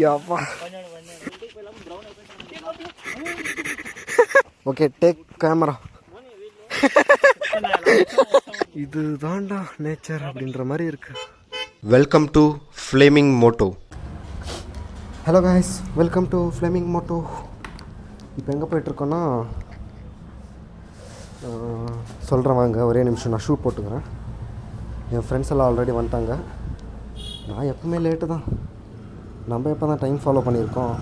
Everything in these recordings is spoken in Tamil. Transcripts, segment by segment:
யாப்பா. Okay, take camera. இது தாண்டா நேச்சர் அப்படின்ற மாதிரி இருக்கு. Welcome to Flaming Moto. Hello guys, welcome to Flaming Moto. இப்போ எங்கே போயிட்டுருக்கோன்னா சொல்கிறேன் வாங்க, ஒரே நிமிஷம் நான் ஷூ போட்டுக்கிறேன். என் ஃப்ரெண்ட்ஸ் எல்லாம் ஆல்ரெடி வந்துட்டாங்க. நான் எப்பவுமே லேட்டு தான். நம்ம எப்போ தான் டைம் ஃபாலோ பண்ணியிருக்கோம்,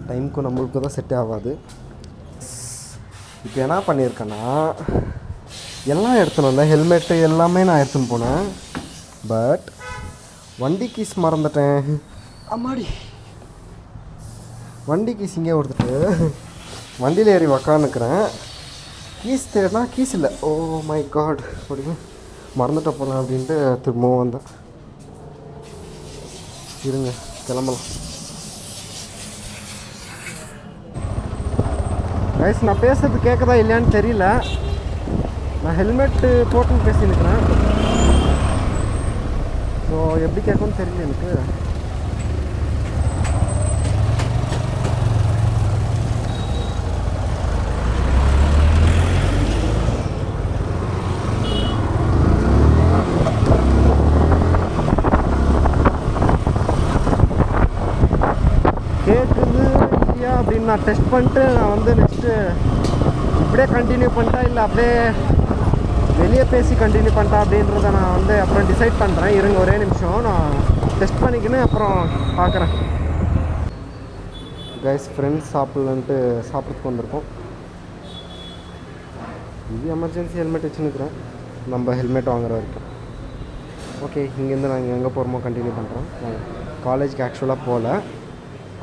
டைமுக்கும் நம்மளுக்கு தான் செட்டே ஆகாது. இப்போ என்ன பண்ணியிருக்கேன்னா, எல்லாம் எடுத்துன்னு வந்தேன், ஹெல்மெட்டு எல்லாமே நான் எடுத்துன்னு போனேன். பட் வண்டி கீஸ் மறந்துட்டேன். அம்மாடி, வண்டி கீஸ் இங்கே கொடுத்துட்டு வண்டியில் ஏறி உக்காந்துக்கிறேன். கீஸ் தேடினா கீஸ் இல்லை. ஓ மை காட், அப்படின்னு மறந்துட்ட போகிறேன் அப்படின்ட்டு திரும்பவும் வந்தேன். இருங்க, கிளம்பலாம். கைஸ், நான் பேசுறது கேட்குதா இல்லையான்னு தெரியல. நான் ஹெல்மெட்டு போட்டுன்னு பேசினுக்கிறேன். ஸோ எப்படி கேட்கும்னு தெரியல எனக்கு. கேட்குது இல்லையா அப்படின்னு நான் டெஸ்ட் பண்ணிட்டு நான் வந்து நெக்ஸ்ட்டு இப்படியே கண்டினியூ பண்ணிட்டா இல்லை அப்படியே வெளியே பேசி கண்டினியூ பண்ணிட்டா அப்படின்றத நான் வந்து அப்புறம் டிசைட் பண்ணுறேன். இருங்க ஒரே நிமிஷம், நான் டெஸ்ட் பண்ணிக்கின்னு அப்புறம் பார்க்குறேன். கைஸ், ஃப்ரெண்ட்ஸ் சாப்பிட்லன்ட்டு சாப்பிட்றதுக்கு வந்திருக்கோம். இது எமர்ஜென்சி ஹெல்மெட் வச்சுன்னுக்கிறேன், நம்ம ஹெல்மெட் வாங்குற வரைக்கும். ஓகே, இங்கேருந்து நாங்கள் எங்கே போகிறோமோ கண்டினியூ பண்ணுறோம். காலேஜுக்கு ஆக்சுவலாக போகல,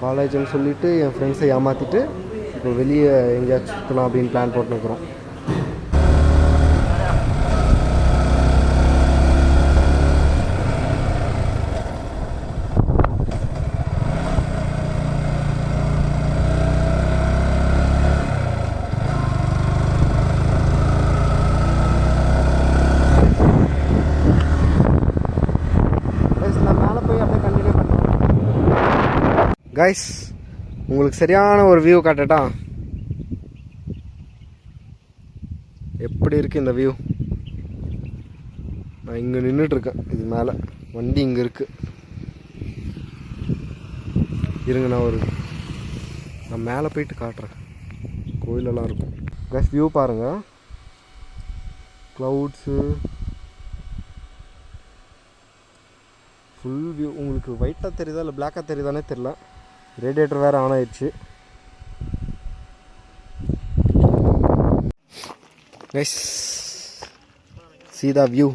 காலேஜுன்னு சொல்லிவிட்டு என் ஃப்ரெண்ட்ஸை ஏமாற்றிட்டு இப்போ வெளியே எங்கேயாச்சும் சுற்றலாம் அப்படின்னு பிளான் போட்டுருக்குறோம். கைஸ், உங்களுக்கு சரியான ஒரு வியூ காட்டட்டா? எப்படி இருக்குது இந்த வியூ? நான் இங்கே நின்றுட்டுருக்கேன், இது மேலே வண்டி இங்கே இருக்குது. இருங்க, நான் மேலே போயிட்டு காட்டுறேன். கோயிலெல்லாம் இருக்கும். கைஸ், வியூ பாருங்கள், க்ளவுட்ஸு, ஃபுல் வியூ. உங்களுக்கு ஒயிட்டாக தெரியுதா இல்லை பிளாக்காக தெரியுதானே தெரில. ரேடியேட்டர் வேறு ஆன் ஆயிடுச்சு. Guys, see the view.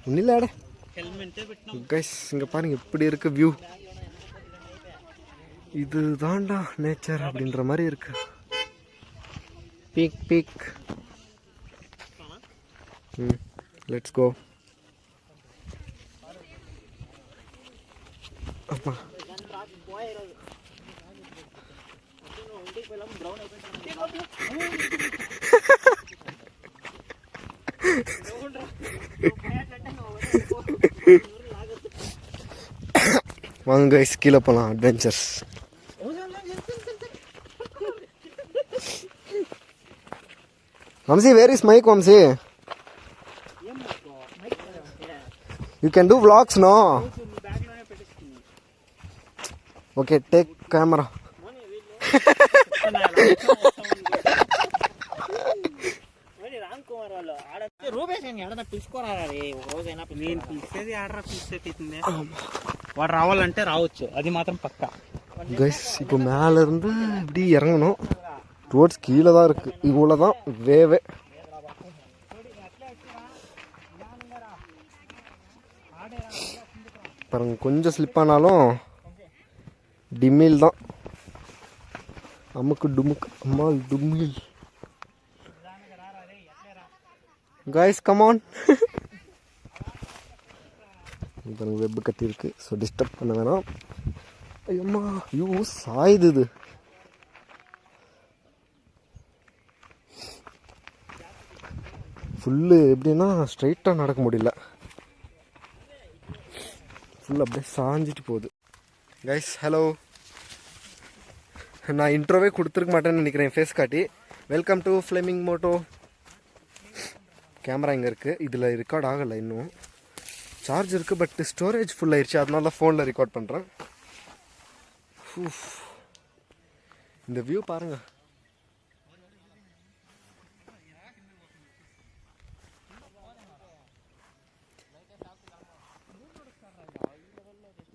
ஒன்னில்லாட கைஸ், இங்கே பாருங்க எப்படி இருக்கு வியூ. இது தாண்டா நேச்சர் அப்படின்ற மாதிரி இருக்கு. Peak peak. Let's go. அப்பா, வாங்க கைஸ், கீழே போகலாம். Adventures. Vamsi, where is mic, Vamsi? You can do vlogs, no? Okay, take camera. వాడు రావాలంటే రావచ్చు, అది మాత్రం పక్కా. கைஸ், இப்போ மேலே இருந்து இப்படி இறங்கணும். ரோட்ஸ் கீழே தான் இருக்குது. இவ்வளோ தான் வேவே. பாருங்க, கொஞ்சம் ஸ்லிப் ஆனாலும் டிம்மில் தான். அம்முக்கு டுமுக்கு அம்மாள் டும்மில். Guys, come on. பாருங்க, வெப் கட்டியிருக்கு, ஸோ டிஸ்டர்ப் பண்ண வேணாம். ஐயம்மா, ஐயோ சாயுது இது. ஃபுல்லு எப்படின்னா ஸ்ட்ரைட்டாக நடக்க முடியல. ஃபுல் அப்படியே சாஞ்சிட்டு போகுது. கைஸ் ஹலோ, நான் இன்ட்ரோவே கொடுத்துருக்க மாட்டேன்னு நினைக்கிறேன் ஃபேஸ் காட்டி. Welcome to Flaming Moto. Camera இங்கே இருக்குது, இதில் ரெக்கார்ட் ஆகலை இன்னும். சார்ஜ் இருக்குது, பட் ஸ்டோரேஜ் ஃபுல் ஆயிடுச்சு, அதனால தான் ஃபோனில் ரெக்கார்ட் பண்ணுறேன். இந்த வியூ பாருங்கள்.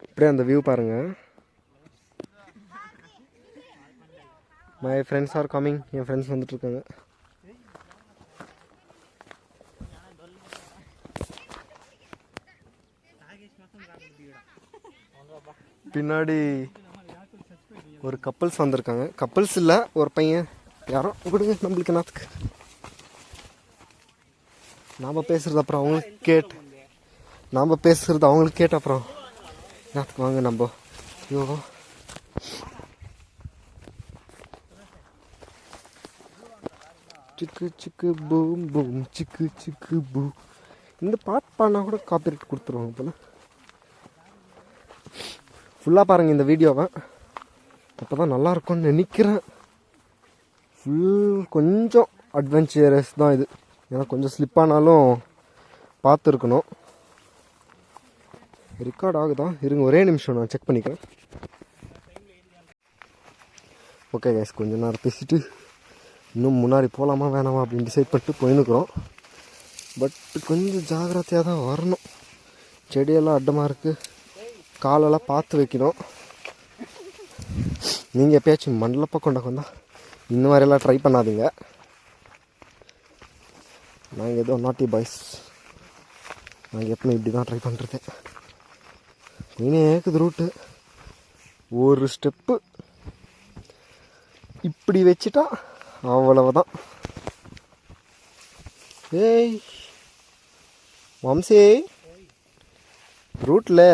அப்படியே அந்த வியூ பாருங்கள். My friends are coming. N friends வந்துட்டுருக்காங்க. பின்னாடி ஒரு கப்பல்ஸ் வந்திருக்காங்க. கப்பல்ஸ் இல்லை, ஒரு பையன் யாரோ கொடுங்க நம்மளுக்கு என்னத்துக்கு. நாம் பேசுகிறது அப்புறம் அவங்களுக்கு கேட்டு, நாம் பேசுகிறது அவங்களுக்கு கேட்ட அப்புறம் என்னத்துக்கு வாங்க நம்ம. ஐயோ, சிக்கு சிக்கு பூம் பூம் சிக்கு சிக்கு பூ. இந்த பாட்டு பாடினா கூட காப்பிரைட் கொடுத்துருவாங்க போல. ஃபுல்லாக பாருங்கள் இந்த வீடியோவை, அப்போ தான் நல்லாயிருக்கும்னு நினைக்கிறேன். ஃபுல் கொஞ்சம் அட்வென்ச்சரஸ் தான் இது, ஏன்னா கொஞ்சம் ஸ்லிப்பானாலும் பார்த்துருக்கணும். ரெக்கார்ட் ஆகுதா? இருங்க ஒரே நிமிஷம், நான் செக் பண்ணிக்கிறேன். ஓகே கைஸ், கொஞ்சம் நேரம் பேசிட்டு இன்னும் முன்னாடி போகலாமா வேணாமா அப்படின்னு டிசைட் பண்ணிட்டு போயின்னுக்குறோம். பட் கொஞ்சம் ஜாகிரதையாக தான் வரணும். செடியெல்லாம் அட்டமாக இருக்குது, காலெல்லாம் பார்த்து வைக்கணும். நீங்கள் எப்பயாச்சும் மண்டல பக்கம் வந்தால் இந்த மாதிரியெல்லாம் ட்ரை பண்ணாதீங்க. நாங்கள் ஏதோ நாட்டி பாய்ஸ், நாங்கள் எப்பவுமே இப்படி தான் ட்ரை பண்ணுறது. இன்னும் ஏக்குது ரூட்டு, ஒரு ஸ்டெப்பு இப்படி வச்சுட்டா அவ்வளவுதான். ஏய் வம்சே, ரூட்டில்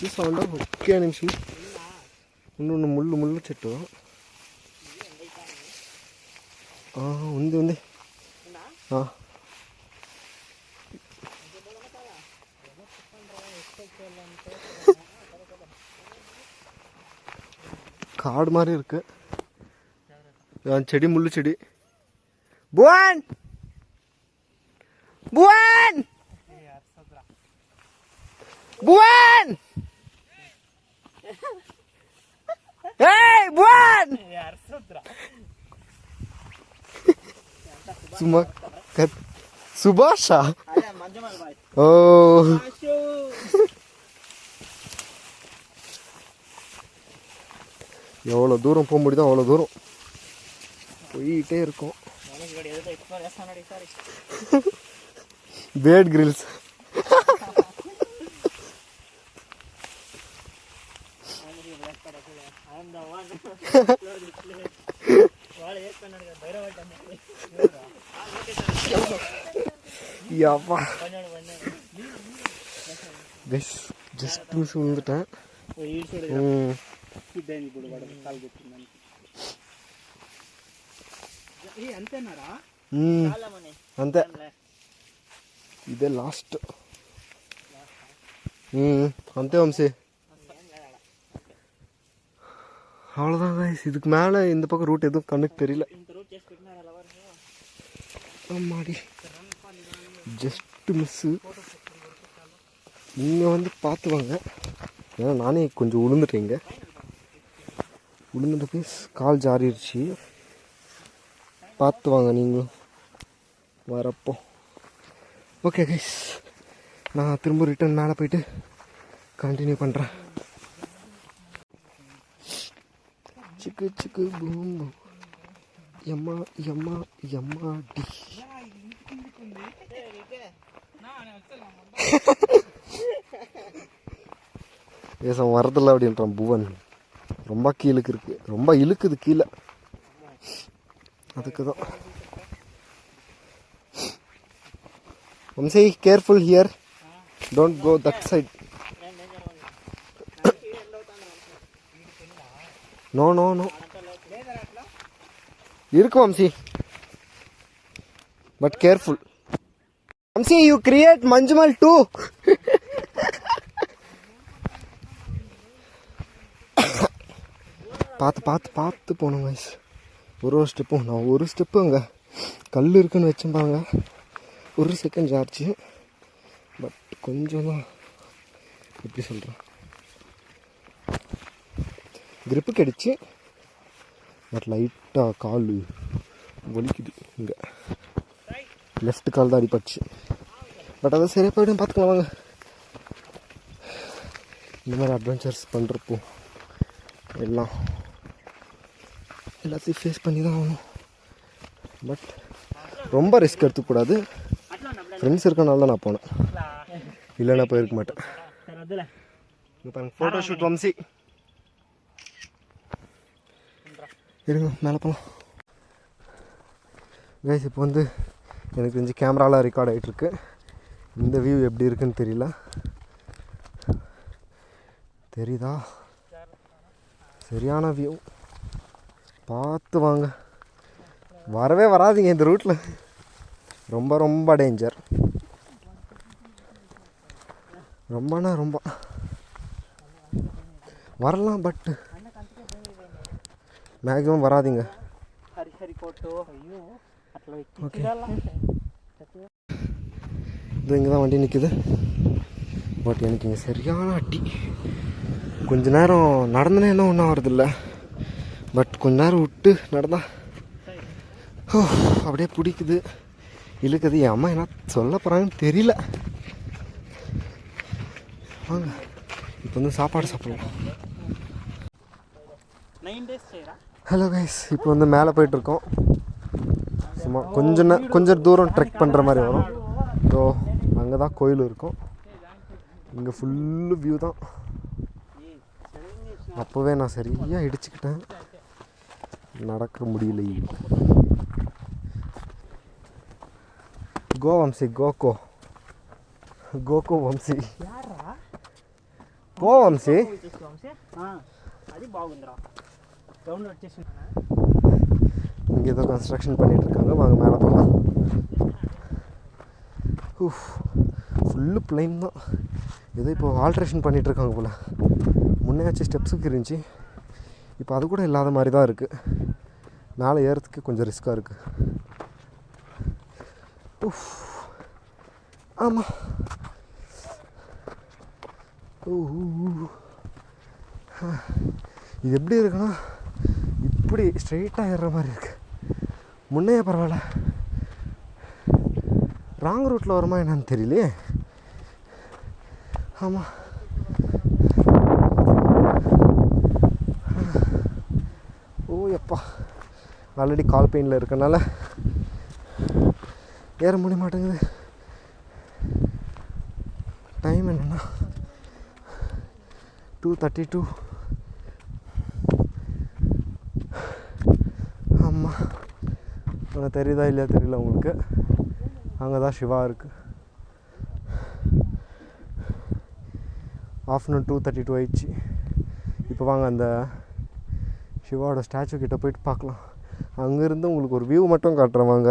చూసామంటే ఒకే నిమిషం ఉండు, ముళ్ళు ముళ్ళు చెట్టు ఉంది ఉంది. காடு மாதிரி இருக்கு, செடி முள்ளு செடி. புவன் புவன் புவன், ஏய் புவன், சும்மா சுபாஷா. ஓ எவ்வளோ தூரம் போக முடியுதோ அவ்வளோ தூரம் போயிட்டே இருக்கும். Bad Grylls. ஜஸ்ட் மிஸ் வந்துட்டேன். అంతే, ఇదే లాస్ట్. అంతే వంశీ, அவ்வளோதான் கைஸ். இதுக்கு மேலே இந்த பக்கம் ரூட் எதுவும் கண்ணுக்கு தெரியல. ஆமாடி, ஜஸ்ட் மிஸ்ஸு. நீங்கள் வந்து பார்த்துவாங்க, ஏன்னா நானே கொஞ்சம் விழுந்துட்டேங்க. விழுந்துட்டு கைஸ் கால் ஜாரிடுச்சு, பார்த்து வாங்க நீங்களும் வரப்போ. ஓகே கைஸ், நான் திரும்ப ரிட்டர்ன் மேலே போயிட்டு கண்டினியூ பண்ணுறேன். சிக்கு சிக்கு பூம் பூம் எம்மா எம்மா எம்மா டி. ஏசம் வரதில்லை அப்படின்றான் புவன். ரொம்ப கீழுக்கு இருக்குது, ரொம்ப இழுக்குது கீழே, அதுக்கு தான். Vamsi careful here, don't go that side. No no no, இருக்கு Vamsi, but careful. Vamsi you create Manjummel 2. பார்த்து பார்த்து பார்த்து போகணும் கைஸ். ஒரு ஸ்டெப்பும் நான் ஒரு ஸ்டெப்பு அங்கே கல் இருக்குன்னு வச்சேன் பாருங்க, ஒரு செகண்ட் ஆச்சு. பட் கொஞ்சம் தான் எப்படி சொல்கிறேன், கிரிப்பு கிடைச்சி. பட் லைட்டாக கால் வலிக்குது. இங்கே லெஃப்ட் கால் தான் அடிப்பட்டுச்சு. பட் அதை சரியாக போய்டும், பார்த்துக்கலாம் வாங்க. இந்த மாதிரி அட்வென்ச்சர்ஸ் பண்ணுறப்போ எல்லாத்தையும் ஃபேஸ் பண்ணி தான் ஆகணும். பட் ரொம்ப ரிஸ்க் எடுத்துக்கூடாது. ஃப்ரெண்ட்ஸ் இருக்கனால தான் நான் போனேன், இல்லைன்னா போயிருக்க மாட்டேன். இங்கே பாருங்க ஃபோட்டோ ஷூட் வம்சி. இருங்க மேலே போகலாம் கைஸ். இப்போ வந்து எனக்கு தெரிஞ்சு கேமராவில் ரெக்கார்ட் ஆகிட்டுருக்கு. இந்த வியூ எப்படி இருக்குன்னு தெரியல, தெரியுதா? சரியான வியூ, பார்த்து வாங்க. வரவே வராதிங்க இந்த ரூட்டில், ரொம்ப ரொம்ப டேஞ்சர். ரொம்பனா ரொம்ப வரலாம், பட் மேக்ஸிமம் வராதிங்க. ஓகே, இது இங்கே தான் வண்டி நிற்குது. பட் எனக்கு இங்கே சரியான அட்டி. கொஞ்ச நேரம் நடந்தனே என்ன ஒன்றும் ஆகிறதில்ல, பட் கொஞ்ச நேரம் விட்டு நடந்தா அப்படியே பிடிக்குது, இழுக்குது. என் அம்மா என்ன சொல்ல போகிறாங்கன்னு தெரியல. வாங்க இப்போ வந்து சாப்பாடு சாப்பிடலாம். ஹலோ கைஸ், இப்போ வந்து மேலே போயிட்டுருக்கோம். சும்மா கொஞ்சம் தூரம் ட்ரெக் பண்ணுற மாதிரி வரும். ஸோ அங்கே தான் கோயில் இருக்கும். இங்கே ஃபுல்லு வியூ தான். அப்போவே நான் சரியாக இடிச்சுக்கிட்டேன், நடக்க முடியல. கோ வம்சி, கோகோ వంశీ, గో వంశీ. இங்கே ஏதோ கன்ஸ்ட்ரக்ஷன் பண்ணிட்டு இருக்காங்க, வாங்க மேலே போகலாம். ஃபுல்லு பிளைன் தான். ஏதோ இப்போ ஆல்ட்ரேஷன் பண்ணிகிட்ருக்காங்க போல். முன்னையாச்சும் ஸ்டெப்ஸுக்கு இருந்துச்சு, இப்போ அது கூட இல்லாத மாதிரி தான் இருக்குது. மேலே ஏறதுக்கு கொஞ்சம் ரிஸ்க்காக இருக்குது. ஆமாம், இது எப்படி இருக்குன்னா இப்படி ஸ்ட்ரெயிட்டாக ஏறுற மாதிரி இருக்குது. முன்னையே பரவாயில்ல, ராங் ரூட்டில் வருமா என்னன்னு தெரியலையே. ஆமாம், எப்பா ஆல்ரெடி கால் பெயினில் இருக்கனால ஏற முடிய மாட்டேங்குது. டைம் என்னென்னா 2:32. ஆமாம், அங்கே தெரியுதா இல்லையா தெரியல உங்களுக்கு. அங்கே தான் சிவா இருக்குது. ஆஃப்டர்நூன் 2:32 ஆயிடுச்சு. இப்போ வாங்க அந்த சிவாவோட ஸ்டாச்சு கிட்ட போயிட்டு பார்க்கலாம். அங்கேருந்து உங்களுக்கு ஒரு வியூ மட்டும் காட்டுறேன் வாங்க.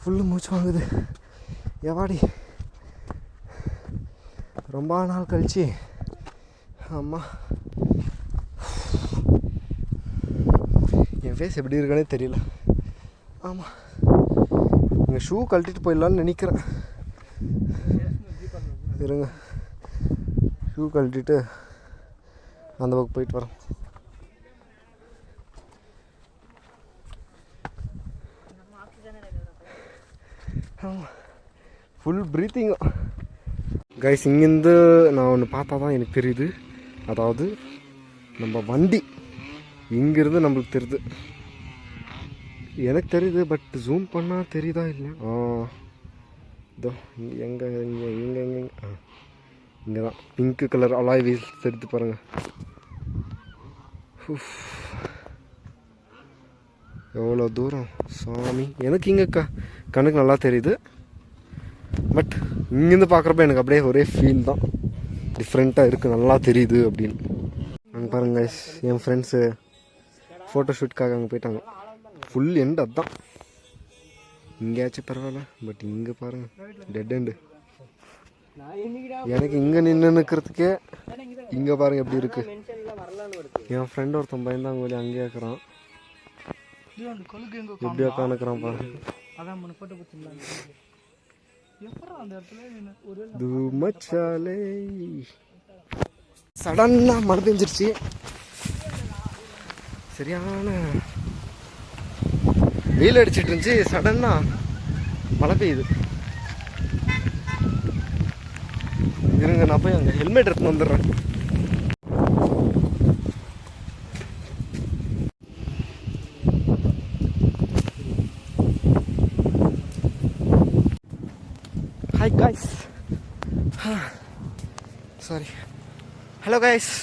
ஃபுல்லு மூச்சு வாங்குது எவாடி, ரொம்ப நாள் கழிச்சு. ஆமாம், என் ஃபேஸ் எப்படி இருக்குன்னே தெரியல. ஆமாம், இங்கே ஷூ கழட்டிட்டு போயிடலான்னு நினைக்கிறேன். இருங்க, ஷூ கழட்டிட்டு அந்த பக்கம் போயிட்டு வரோம். Full breathing guys. இங்கேருந்து நான் ஒன்று பார்த்தா தான் எனக்கு தெரியுது. அதாவது நம்ம வண்டி இங்கேருந்து நம்மளுக்கு தெரியுது, எனக்கு தெரியுது. பட் ஜூம் பண்ணால் தெரியுதா இல்லை? இதோ எங்கே இங்கே இங்கே எங்கே இங்கே தான் பிங்க் கலர் அலாய் வீல்ஸ் எடுத்து பாருங்கள். எவ்வளோ தூரம் சாமி. எனக்கு இங்கே கண்ணுக்கு நல்லா தெரியுது. பட் இங்கேருந்து பார்க்குறப்ப எனக்கு அப்படியே ஒரே ஃபீல் தான், டிஃப்ரெண்ட்டாக இருக்குது, நல்லா தெரியுது அப்படின்னு. அங்கே பாருங்க என் ஃப்ரெண்ட்ஸு ஃபோட்டோ ஷூட்காக அங்கே போயிட்டாங்க. ஃபுல் எண்ட் அதுதான். இங்கேயாச்சும் பரவாயில்ல, பட் இங்கே பாருங்கள் டெட் எண்டு. எனக்கு இங்கே நின்று நிற்கிறதுக்கே இங்கே பாருங்கள் எப்படி இருக்குது. என் ஃப்ரெண்ட் ஒருத்தன் பயந்தான் கோலி அங்கேயே இருக்கிறான். எப்படி உட்காந்துக்கிறான் பாருங்க. தூமச்சாலே சடனாக மழை பெஞ்சிருச்சு. சரியான வெயில் அடிச்சிட்டு இருந்துச்சு, சடனாக மழை பெய்யுது. இருங்க நான் போய் அங்கே ஹெல்மெட் எடுத்து வந்துடுறேன். Hi guys, sorry, hello guys.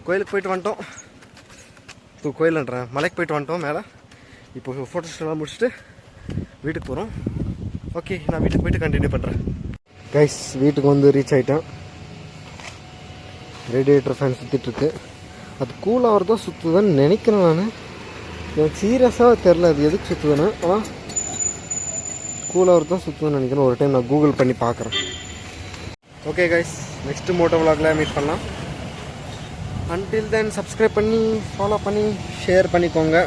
கோயிலுக்கு போயிட்டு வந்துட்டோம். கோயிலுன்றேன், மலைக்கு போயிட்டு வந்துட்டோம் மேலே. இப்போ ஃபோட்டோஸ்லாம் முடிச்சுட்டு வீட்டுக்கு போகிறோம். ஓகே, நான் வீட்டுக்கு போயிட்டு கண்டினியூ பண்ணுறேன். கைஸ், வீட்டுக்கு வந்து ரீச் ஆகிட்டேன். ரேடியேட்டர் ஃபேன் சுற்றிட்டுருக்கு. அது கூலாக தான் சுற்றுதுன்னு நினைக்கிறேன் நான். எனக்கு சீரியஸாக தெரில அது எதுக்கு சுற்றுதுன்னு. ஆனால் கூலாக தான் சுற்றுதுன்னு நினைக்கிறேன். ஒரு டைம் நான் கூகுள் பண்ணி பார்க்குறேன். ஓகே கைஸ், நெக்ஸ்ட்டு மோட்டோ விலாகில் மீட் பண்ணலாம். அன்டில் தென் சப்ஸ்கிரைப் பண்ணி ஃபாலோ பண்ணி ஷேர் பண்ணிக்கோங்க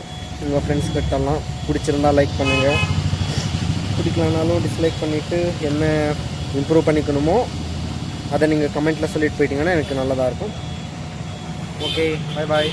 உங்கள் ஃப்ரெண்ட்ஸ் கிட்டலாம். பிடிச்சிருந்தால் லைக் பண்ணுங்கள், பிடிக்கலனாலும் டிஸ்லைக் பண்ணிவிட்டு என்ன இம்ப்ரூவ் பண்ணிக்கணுமோ அதை நீங்கள் கமெண்ட்டில் சொல்லிட்டு போயிட்டீங்கன்னா எனக்கு நல்லதாக இருக்கும். ஓகே, பாய் பாய்.